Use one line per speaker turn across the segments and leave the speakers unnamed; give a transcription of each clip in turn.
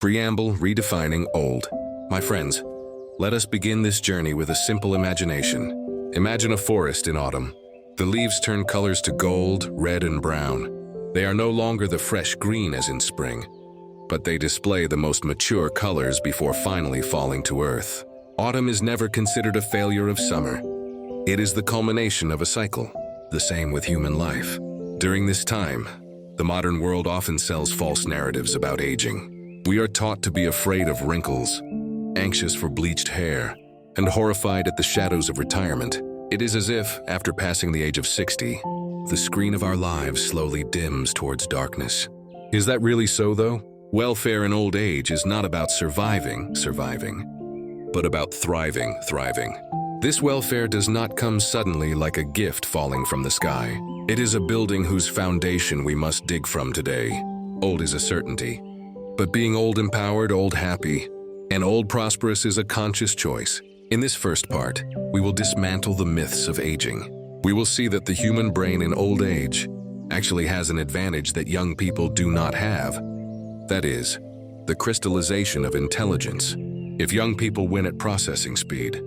Preamble: Redefining Old. My friends, let us begin this journey with a simple imagination. Imagine a forest in autumn. The leaves turn colors to gold, red, and brown. They are no longer the fresh green as in spring, but they display the most mature colors before finally falling to earth. Autumn is never considered a failure of summer. It is the culmination of a cycle. The same with human life. During this time, the modern world often sells false narratives about aging. We are taught to be afraid of wrinkles, anxious for bleached hair, and horrified at the shadows of retirement. It is as if, after passing the age of 60, the screen of our lives slowly dims towards darkness. Is that really so, though? Welfare in old age is not about surviving, but about thriving. This welfare does not come suddenly like a gift falling from the sky. It is a building whose foundation we must dig from today. Old is a certainty, but being old empowered, old happy, and old prosperous is a conscious choice. In this first part, we will dismantle the myths of aging. We will see that the human brain in old age actually has an advantage that young people do not have. That is, the crystallization of intelligence. If young people win at processing speed,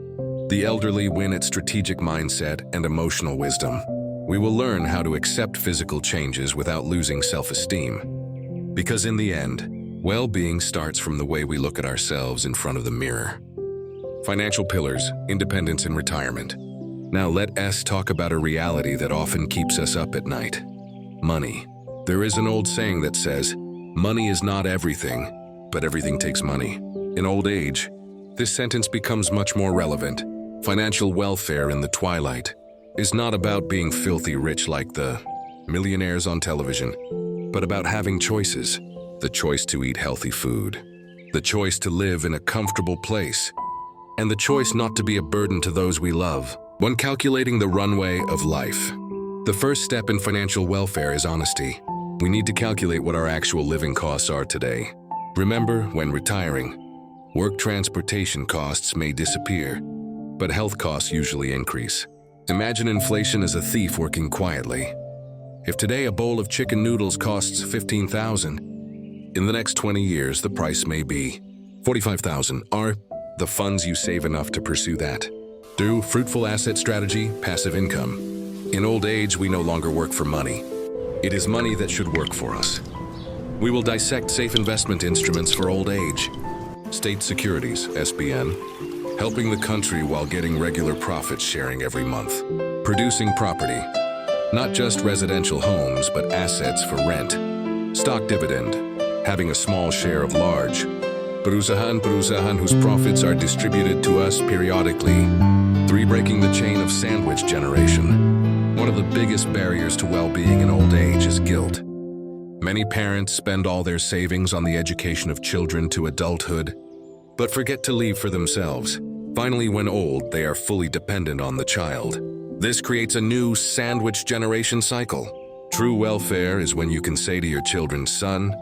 the elderly win at strategic mindset and emotional wisdom. We will learn how to accept physical changes without losing self-esteem. Because in the end, well-being starts from the way we look at ourselves in front of the mirror. Financial pillars: independence and retirement. Now let us talk about a reality that often keeps us up at night. Money. There is an old saying that says, money is not everything, but everything takes money. In old age, this sentence becomes much more relevant. Financial welfare in the twilight is not about being filthy rich like the millionaires on television, but about having choices. The choice to eat healthy food, the choice to live in a comfortable place, and the choice not to be a burden to those we love. When calculating the runway of life, the first step in financial welfare is honesty. We need to calculate what our actual living costs are today. Remember, when retiring, work transportation costs may disappear, but health costs usually increase. Imagine inflation as a thief working quietly. If today a bowl of chicken noodles costs $15,000, in the next 20 years, the price may be $45,000. Are the funds you save enough to pursue that? Do fruitful asset strategy, passive income. In old age, we no longer work for money. It is money that should work for us. We will dissect safe investment instruments for old age. State securities, SBN, helping the country while getting regular profit sharing every month. Producing property, not just residential homes, but assets for rent. Stock dividend, having a small share of large perusahan whose profits are distributed to us periodically. 3. Breaking the chain of sandwich generation. One of the biggest barriers to well-being in old age is guilt. Many parents spend all their savings on the education of children to adulthood, but forget to leave for themselves. Finally, when old, they are fully dependent on the child. This creates a new sandwich generation cycle. True welfare is when you can say to your children, son,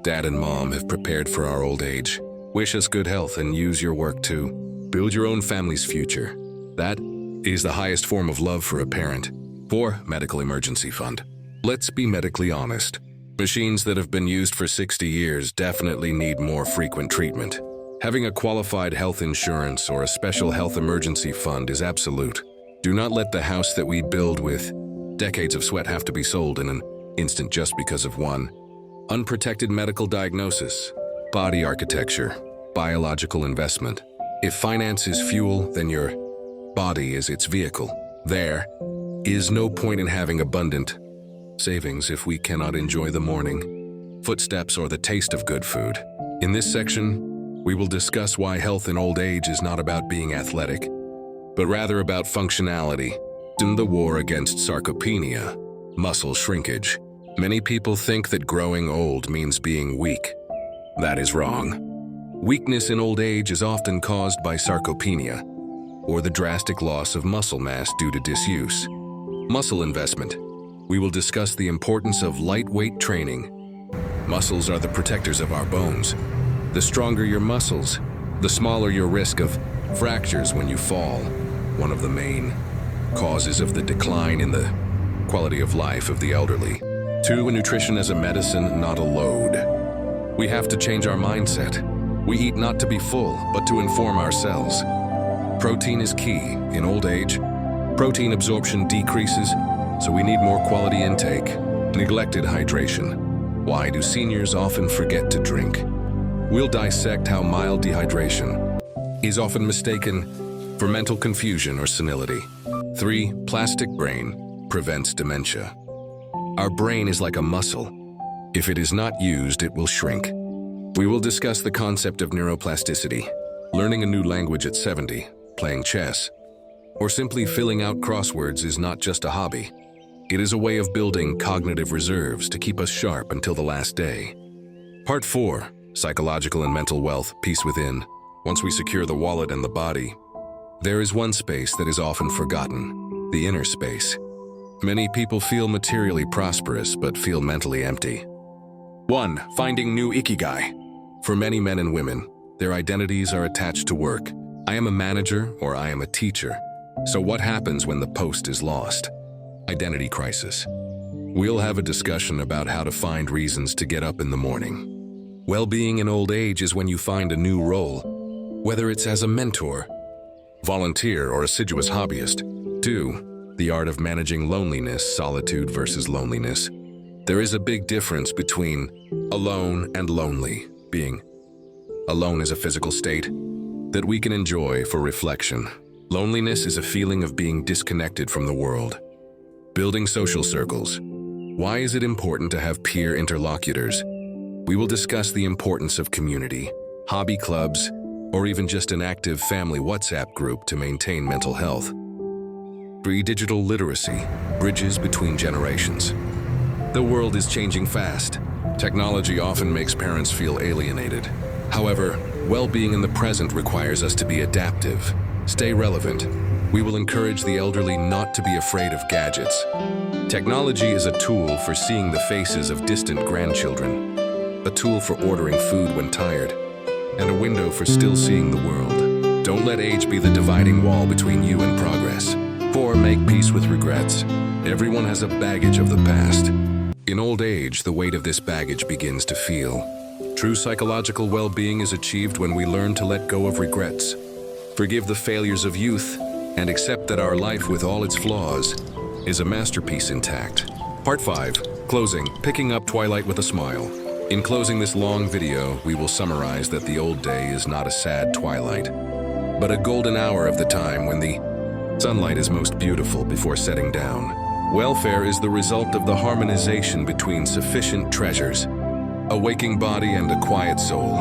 Dad and Mom have prepared for our old age. Wish us good health and use your work to build your own family's future. That is the highest form of love for a parent. 4. Medical emergency fund. Let's be medically honest. Machines that have been used for 60 years definitely need more frequent treatment. Having a qualified health insurance or a special health emergency fund is absolute. Do not let the house that we build with decades of sweat have to be sold in an instant just because of one unprotected medical diagnosis. Body architecture, biological investment. If finance is fuel, then your body is its vehicle. There is no point in having abundant savings if we cannot enjoy the morning footsteps or the taste of good food. In this section, we will discuss why health in old age is not about being athletic, but rather about functionality. In the war against sarcopenia, muscle shrinkage. Many people think that growing old means being weak. That is wrong. Weakness in old age is often caused by sarcopenia, or the drastic loss of muscle mass due to disuse. Muscle investment. We will discuss the importance of lightweight training. Muscles are the protectors of our bones. The stronger your muscles, the smaller your risk of fractures when you fall. One of the main causes of the decline in the quality of life of the elderly. 2. Nutrition as a medicine, not a load. We have to change our mindset. We eat not to be full, but to inform ourselves. Protein is key in old age. Protein absorption decreases, so we need more quality intake. Neglected hydration. Why do seniors often forget to drink? We'll dissect how mild dehydration is often mistaken for mental confusion or senility. 3. Plastic brain prevents dementia. Our brain is like a muscle. If it is not used, it will shrink. We will discuss the concept of neuroplasticity, learning a new language at 70, playing chess, or simply filling out crosswords is not just a hobby. It is a way of building cognitive reserves to keep us sharp until the last day. Part 4. Psychological and mental wealth, peace within. Once we secure the wallet and the body, there is one space that is often forgotten, the inner space. Many people feel materially prosperous but feel mentally empty. 1. Finding new ikigai. For many men and women, their identities are attached to work. I am a manager or I am a teacher. So what happens when the post is lost? Identity crisis. We'll have a discussion about how to find reasons to get up in the morning. Well-being in old age is when you find a new role, whether it's as a mentor, volunteer, or assiduous hobbyist. 2. The art of managing loneliness, solitude versus loneliness. There is a big difference between alone and lonely. Being alone is a physical state that we can enjoy for reflection. Loneliness is a feeling of being disconnected from the world. Building social circles. Why is it important to have peer interlocutors? We will discuss the importance of community, hobby clubs, or even just an active family WhatsApp group to maintain mental health. 3. Digital literacy, bridges between generations. The world is changing fast. Technology often makes parents feel alienated. However, well-being in the present requires us to be adaptive, stay relevant. We will encourage the elderly not to be afraid of gadgets. Technology is a tool for seeing the faces of distant grandchildren, a tool for ordering food when tired, and a window for still seeing the world. Don't let age be the dividing wall between you and progress. 4. Make peace with regrets. Everyone has a baggage of the past. In old age, the weight of this baggage begins to feel. True psychological well-being is achieved when we learn to let go of regrets, forgive the failures of youth, and accept that our life, with all its flaws, is a masterpiece intact. Part 5. Closing, picking up twilight with a smile. In closing this long video, we will summarize that the old day is not a sad twilight, but a golden hour of the time when the sunlight is most beautiful before setting down. Welfare is the result of the harmonization between sufficient treasures, a waking body and a quiet soul.